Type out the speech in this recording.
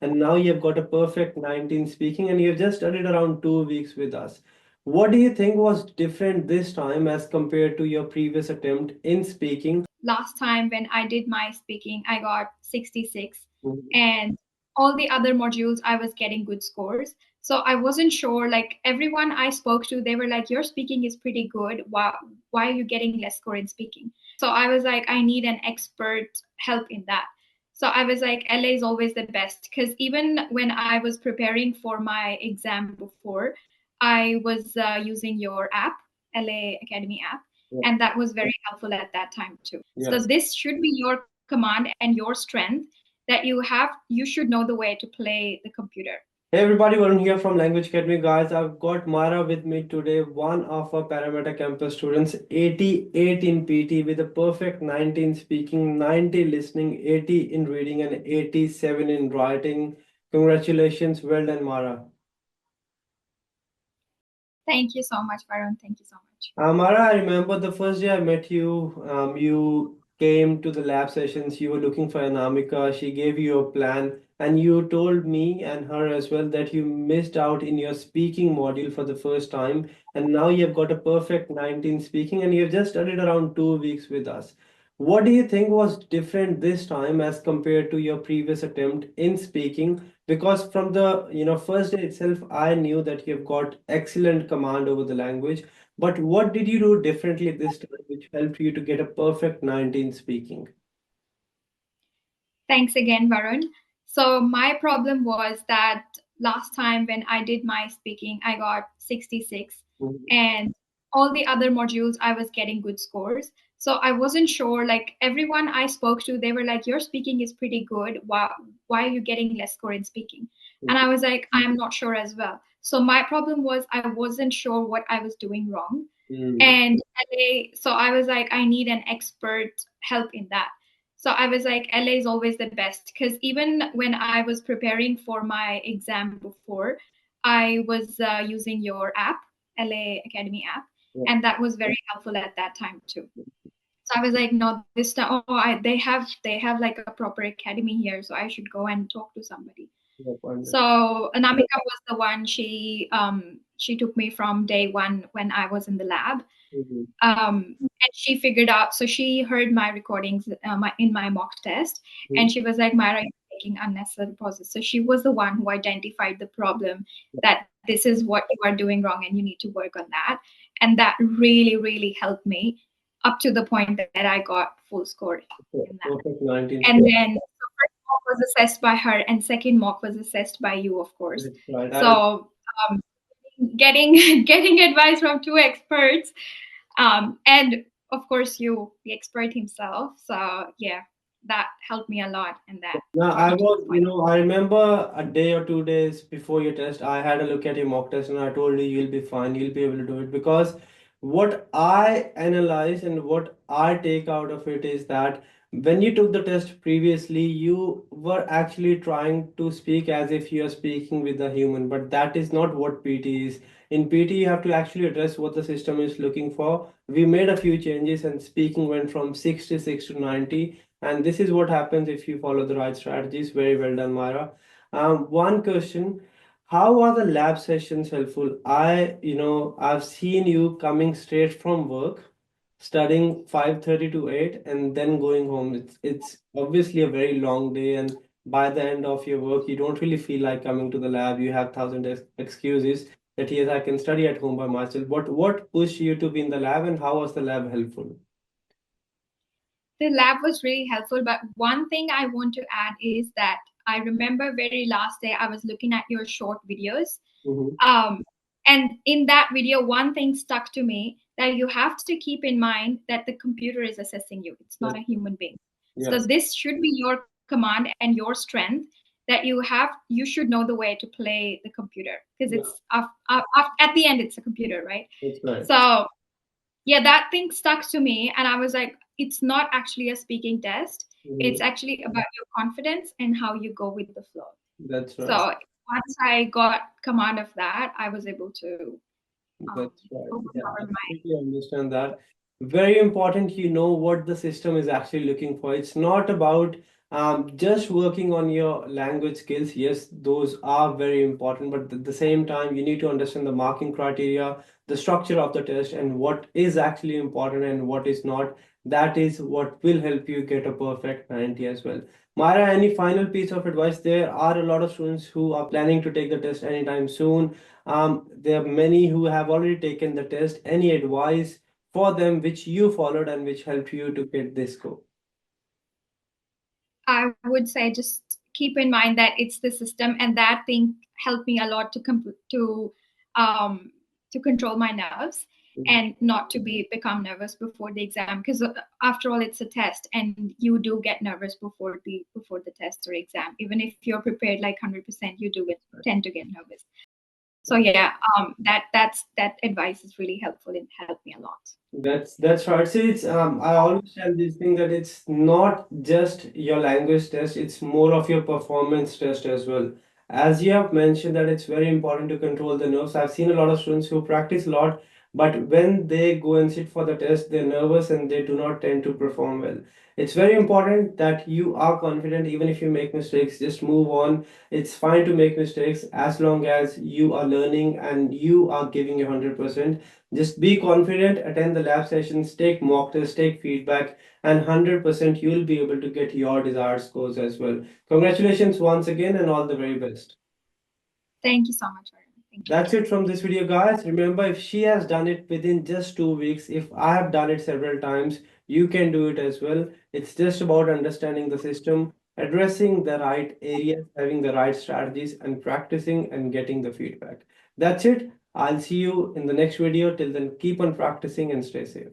and now you've got a perfect 19 speaking, and you've just studied around 2 weeks with us. What do you think was different this time as compared to your previous attempt in speaking? Last time when I did my speaking, I got 66, Mhm. and all the other modules I was getting good scores. So I wasn't sure, like everyone I spoke to, they were like, your speaking is pretty good. Why are you getting less score in speaking? So I was like, I need an expert help in that. So I was like, LA is always the best, because even when I was preparing for my exam before, I was using your app, LA Academy app, Yeah. and that was very helpful at that time too. So Yes. this should be your command and your strength, that you should know the way to play the computer. Hey everybody, Varun here from Language Academy. Guys, I've got Myra with me today, one of our Parramatta campus students, 88 in PT with a perfect 19 speaking, 90 listening, 80 in reading, and 87 in writing. Congratulations, well done, Myra. Thank you so much, Varun. Thank you so much. Mara, I remember the first day I met you, you came to the lab sessions, you were looking for Anamika, she gave you a plan, and you told me and her as well that you missed out in your speaking module for the first time, and now you've got a perfect 19 speaking, and you've just studied around 2 weeks with us. What do you think was different this time as compared to your previous attempt in speaking? Because from the first day itself, I knew that you've got excellent command over the language, but what did you do differently this time which helped you to get a perfect 19 speaking? Thanks again, Varun. So my problem was that last time when I did my speaking, I got 66, Mhm. and all the other modules I was getting good scores. So I wasn't sure, like everyone I spoke to, they were like, your speaking is pretty good. Why are you getting less score in speaking? And I was like, I'm not sure as well. So my problem was I wasn't sure what I was doing wrong. Mm. And so I was like, I need an expert help in that. So I was like, LA is always the best, because even when I was preparing for my exam before, I was using your app, LA Academy app, Yeah. and that was very helpful at that time too. So I was like, no, this time, they have like a proper academy here, so I should go and talk to somebody. Yeah, wonderful. So Anamika was the one. She took me from day one when I was in the lab, Mhm. and she figured out. So she heard my recordings, in my mock test, Mhm. and she was like, Myra, you're taking unnecessary pauses. So she was the one who identified the problem, that this is what you are doing wrong and you need to work on that. And that really, really helped me up to the point that I got full score Okay, in that. perfect 19 And speaking. then so first mock was assessed by her, and second mock was assessed by you, of course. That's right. So um, getting advice from two experts, and of course you, the expert himself. So yeah, that helped me a lot, and that Now, got I me to the was, point. I remember a day or 2 days before your test, I had a look at your mock test and I told you you'll be fine, you'll be able to do it. Because what I analyze and what I take out of it is that when you took the test previously, you were actually trying to speak as if you are speaking with a human, but that is not what PT is. In PT, you have to actually address what the system is looking for. We made a few changes and speaking went from 66 to 90, and this is what happens if you follow the right strategies. Very well done, Myra. One question: how are the lab sessions helpful? I've seen you coming straight from work, studying 5:30 to 8, and then going home. It's obviously a very long day, and by the end of your work, you don't really feel like coming to the lab. You have thousand excuses that yes, I can study at home by myself. But what pushed you to be in the lab, and how was the lab helpful? The lab was really helpful, but one thing I want to add is that I remember very last day I was looking at your short videos, Mhm. um, and in that video one thing stuck to me, that you have to keep in mind that the computer is assessing you, it's not Yes. a human being. So Yes. this should be your command and your strength, that you should know the way to play the computer, because Yeah, at the end it's a computer, right? that's right. So yeah, that thing stuck to me, and I was like, it's not actually a speaking test, it's Mhm. actually about your confidence and how you go with the flow. That's So right. once I got command of that, I was able to That's right. Yeah, I overpower my. completely understand that. Very important, you know what the system is actually looking for. It's not about Just working on your language skills, yes, those are very important, but at the same time, you need to understand the marking criteria, the structure of the test, and what is actually important and what is not. That is what will help you get a perfect 90 as well. Myra, any final piece of advice? There are a lot of students who are planning to take the test anytime soon. There are many who have already taken the test. Any advice for them which you followed and which helped you to get this score? I would say just keep in mind that it's the system, and that thing helped me a lot um, to control my nerves and not to become nervous before the exam, because after all it's a test and you do get nervous before the test or exam. Even if you're prepared like 100%, you do tend to get nervous. So yeah, that advice is really helpful and helped me a lot. That's right. See, it's I always tell this thing that it's not just your language test, it's more of your performance test as well. As you have mentioned that it's very important to control the nerves. I've seen a lot of students who practice a lot, but when they go and sit for the test, they're nervous and they do not tend to perform well. It's very important that you are confident even if you make mistakes, just move on. It's fine to make mistakes as long as you are learning and you are giving your 100%. Just be confident, attend the lab sessions, take mock tests, take feedback, and 100% you'll be able to get your desired scores as well. Congratulations once again and all the very best. Thank you so much, Varun. Thank you. That's it from this video, guys. Remember, if she has done it within just 2 weeks, if I have done it several times, you can do it as well. It's just about understanding the system, addressing the right areas, having the right strategies, and practicing and getting the feedback. That's it. I'll see you in the next video. Till then, keep on practicing and stay safe.